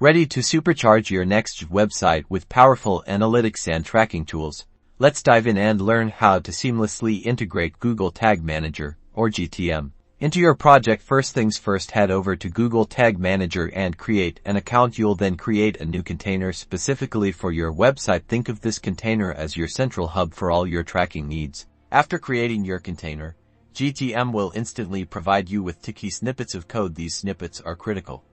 Ready to supercharge your Next.js website with powerful analytics and tracking tools? Let's dive in and learn how to seamlessly integrate Google Tag Manager, or GTM, into your project. First things first, head over to Google Tag Manager and create an account. You'll then create a new container specifically for your website. Think of this container as your central hub for all your tracking needs. After creating your container, GTM will instantly provide you with key snippets of code. These snippets are critical.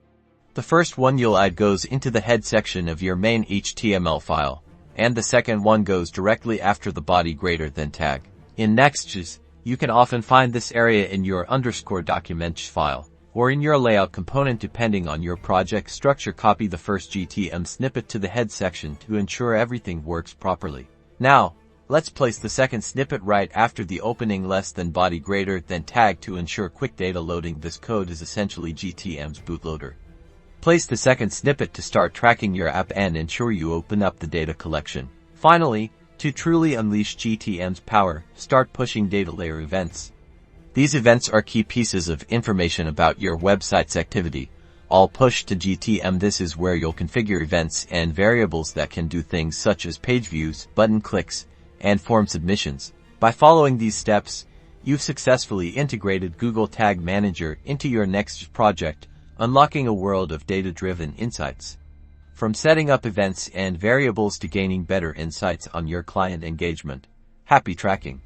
The first one you'll add goes into the head section of your main HTML file, and the second one goes directly after the body greater than tag. In Nextjs, you can often find this area in your _documents file, or in your layout component depending on your project structure. Copy the first GTM snippet to the head section to ensure everything works properly. Now, let's place the second snippet right after the opening less than body greater than tag to ensure quick data loading. This code is essentially GTM's bootloader. Place the second snippet to start tracking your app and ensure you open up the data collection. Finally, to truly unleash GTM's power, start pushing DataLayer Events. These events are key pieces of information about your website's activity, all pushed to GTM. This is where you'll configure events and variables that can do things such as page views, button clicks, and form submissions. By following these steps, you've successfully integrated Google Tag Manager into your Next project, unlocking a world of data-driven insights. From setting up events and variables to gaining better insights on your client engagement. Happy tracking!